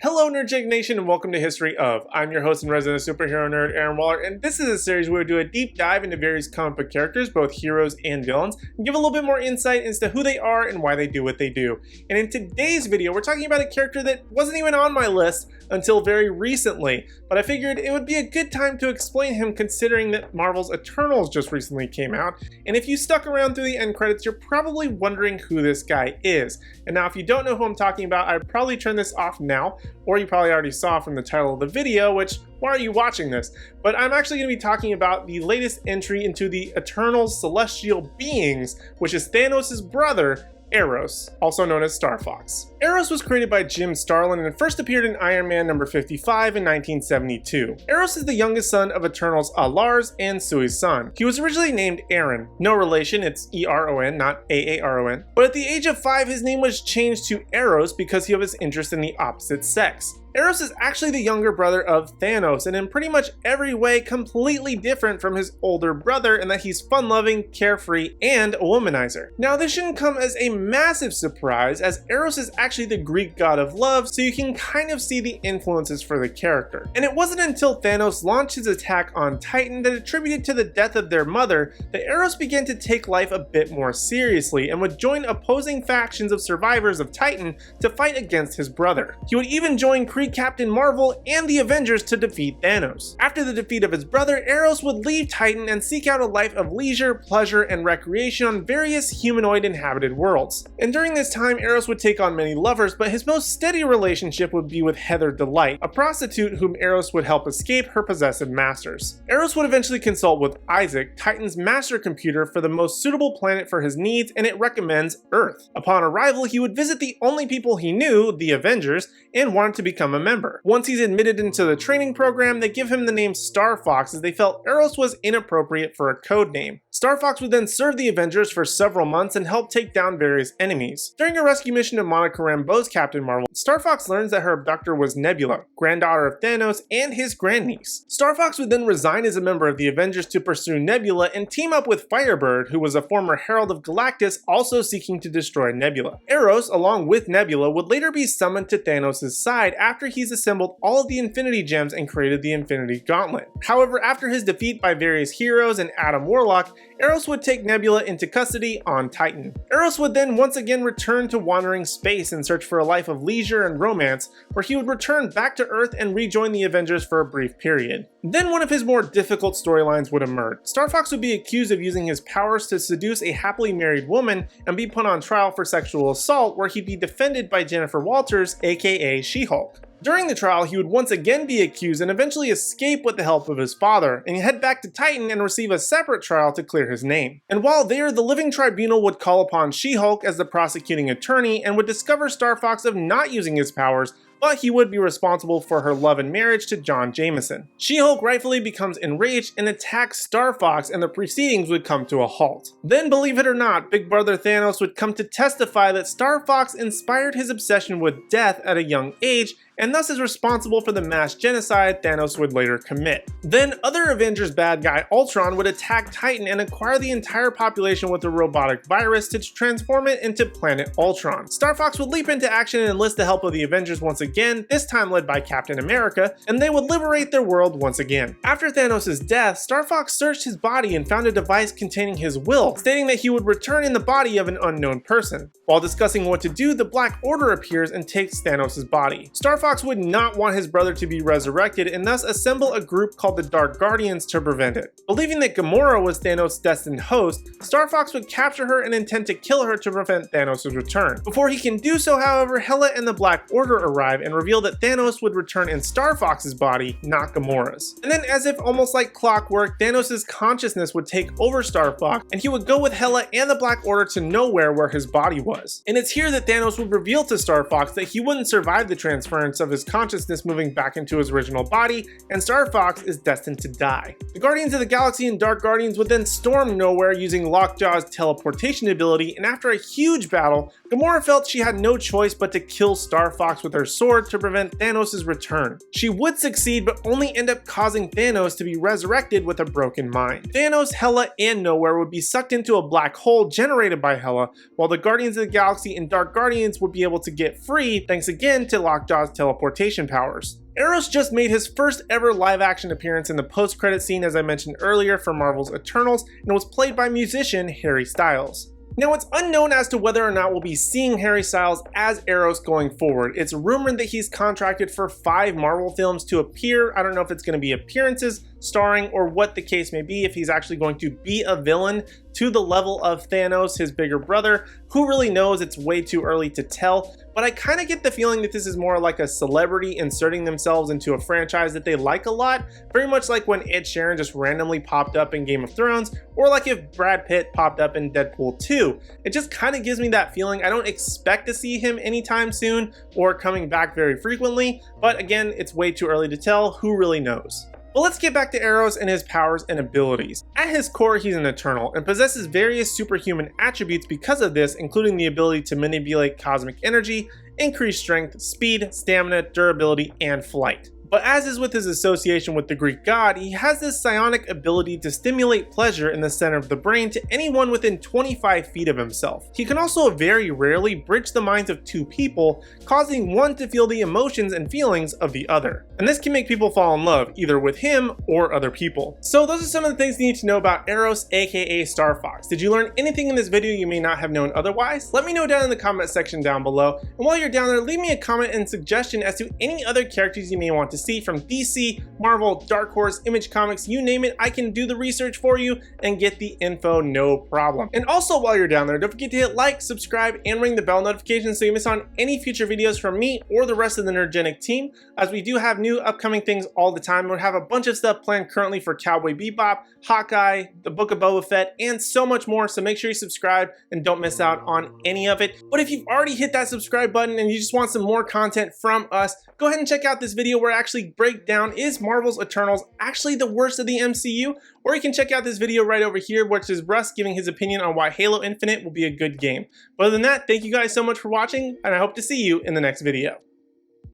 Hello Nerd Nation and welcome to History of. I'm your host and resident superhero nerd Aaron Waller, and this is a series where we do a deep dive into various comic book characters, both heroes and villains, and give a little bit more insight into who they are and why they do what they do. And in today's video, we're talking about a character that wasn't even on my list until very recently, but I figured it would be a good time to explain him considering that Marvel's Eternals just recently came out, and if you stuck around through the end credits, you're probably wondering who this guy is. And now if you don't know who I'm talking about, I'd probably turn this off now, or you probably already saw from the title of the video, which, why are you watching this? But I'm actually going to be talking about the latest entry into the Eternals celestial beings, which is Thanos' brother, Eros, also known as Starfox. Eros was created by Jim Starlin and first appeared in Iron Man number 55 in 1972. Eros is the youngest son of Eternals Lars and Sui's son. He was originally named Aaron. No relation, it's E-R-O-N, not A-A-R-O-N. But at the age of 5, his name was changed to Eros because of his interest in the opposite sex. Eros is actually the younger brother of Thanos, and in pretty much every way completely different from his older brother in that he's fun-loving, carefree, and a womanizer. Now this shouldn't come as a massive surprise, as Eros is actually the Greek god of love, so you can kind of see the influences for the character. And it wasn't until Thanos launched his attack on Titan that attributed to the death of their mother that Eros began to take life a bit more seriously and would join opposing factions of survivors of Titan to fight against his brother. He would even join Captain Marvel and the Avengers to defeat Thanos. After the defeat of his brother, Eros would leave Titan and seek out a life of leisure, pleasure, and recreation on various humanoid inhabited worlds. And during this time, Eros would take on many lovers, but his most steady relationship would be with Heather Delight, a prostitute whom Eros would help escape her possessive masters. Eros would eventually consult with Isaac, Titan's master computer, for the most suitable planet for his needs, and it recommends Earth. Upon arrival, he would visit the only people he knew, the Avengers, and wanted to become a member. Once he's admitted into the training program, they give him the name Starfox as they felt Eros was inappropriate for a code name. Starfox would then serve the Avengers for several months and help take down various enemies. During a rescue mission of Monica Rambeau's Captain Marvel, Starfox learns that her abductor was Nebula, granddaughter of Thanos and his grandniece. Starfox would then resign as a member of the Avengers to pursue Nebula and team up with Firebird, who was a former Herald of Galactus also seeking to destroy Nebula. Eros, along with Nebula, would later be summoned to Thanos' side after he's assembled all of the Infinity Gems and created the Infinity Gauntlet. However, after his defeat by various heroes and Adam Warlock, Eros would take Nebula into custody on Titan. Eros would then once again return to wandering space in search for a life of leisure and romance, where he would return back to Earth and rejoin the Avengers for a brief period. Then one of his more difficult storylines would emerge. Starfox would be accused of using his powers to seduce a happily married woman and be put on trial for sexual assault, where he'd be defended by Jennifer Walters, aka She-Hulk. During the trial, he would once again be accused and eventually escape with the help of his father, and head back to Titan and receive a separate trial to clear his name. And while there, the Living Tribunal would call upon She-Hulk as the prosecuting attorney and would discover Starfox of not using his powers, but he would be responsible for her love and marriage to John Jameson. She-Hulk rightfully becomes enraged and attacks Starfox, and the proceedings would come to a halt. Then, believe it or not, Big Brother Thanos would come to testify that Starfox inspired his obsession with death at a young age, and thus is responsible for the mass genocide Thanos would later commit. Then other Avengers bad guy Ultron would attack Titan and acquire the entire population with a robotic virus to transform it into Planet Ultron. Starfox would leap into action and enlist the help of the Avengers once again, this time led by Captain America, and they would liberate their world once again. After Thanos' death, Starfox searched his body and found a device containing his will, stating that he would return in the body of an unknown person. While discussing what to do, the Black Order appears and takes Thanos' body. Starfox would not want his brother to be resurrected and thus assemble a group called the Dark Guardians to prevent it. Believing that Gamora was Thanos' destined host, Starfox would capture her and intend to kill her to prevent Thanos' return. Before he can do so, however, Hela and the Black Order arrive and reveal that Thanos would return in Starfox's body, not Gamora's. And then, as if almost like clockwork, Thanos' consciousness would take over Starfox, and he would go with Hela and the Black Order to nowhere where his body was. And it's here that Thanos would reveal to Starfox that he wouldn't survive the transference of his consciousness moving back into his original body, and Starfox is destined to die. The Guardians of the Galaxy and Dark Guardians would then storm nowhere using Lockjaw's teleportation ability, and after a huge battle, Gamora felt she had no choice but to kill Starfox with her sword to prevent Thanos' return. She would succeed, but only end up causing Thanos to be resurrected with a broken mind. Thanos, Hela, and Nowhere would be sucked into a black hole generated by Hela, while the Guardians of the Galaxy and Dark Guardians would be able to get free thanks again to Lockjaw's teleportation powers. Eros just made his first ever live-action appearance in the post-credit scene, as I mentioned earlier, for Marvel's Eternals, and was played by musician Harry Styles. Now, it's unknown as to whether or not we'll be seeing Harry Styles as Eros going forward. It's rumored that he's contracted for 5 Marvel films to appear. I don't know if it's going to be appearances, starring, or what the case may be, if he's actually going to be a villain to the level of Thanos, his bigger brother. Who really knows? It's way too early to tell, but I kind of get the feeling that this is more like a celebrity inserting themselves into a franchise that they like a lot, very much like when Ed Sheeran just randomly popped up in Game of Thrones, or like if Brad Pitt popped up in Deadpool 2. It just kind of gives me that feeling. I don't expect to see him anytime soon or coming back very frequently, but again, it's way too early to tell. Who really knows? But let's get back to Eros and his powers and abilities. At his core, he's an Eternal and possesses various superhuman attributes because of this, including the ability to manipulate cosmic energy, increase strength, speed, stamina, durability, and flight. But as is with his association with the Greek god, he has this psionic ability to stimulate pleasure in the center of the brain to anyone within 25 feet of himself. He can also very rarely bridge the minds of 2 people, causing one to feel the emotions and feelings of the other. And this can make people fall in love, either with him or other people. So those are some of the things you need to know about Eros, aka Starfox. Did you learn anything in this video you may not have known otherwise? Let me know down in the comment section down below. And while you're down there, leave me a comment and suggestion as to any other characters you may want to see from DC, Marvel, Dark Horse, Image Comics, you name it. I can do the research for you and get the info, no problem. And also, while you're down there, don't forget to hit like, subscribe, and ring the bell notification so you miss on any future videos from me or the rest of the Nerdgenic team, as we do have new upcoming things all the time. We have a bunch of stuff planned currently for Cowboy Bebop, Hawkeye, the Book of Boba Fett, and so much more, so make sure you subscribe and don't miss out on any of it. But if you've already hit that subscribe button and you just want some more content from us, go ahead and check out this video where I actually break down, is Marvel's Eternals actually the worst of the MCU? Or you can check out this video right over here, which is Russ giving his opinion on why Halo Infinite will be a good game. But other than that, thank you guys so much for watching, and I hope to see you in the next video.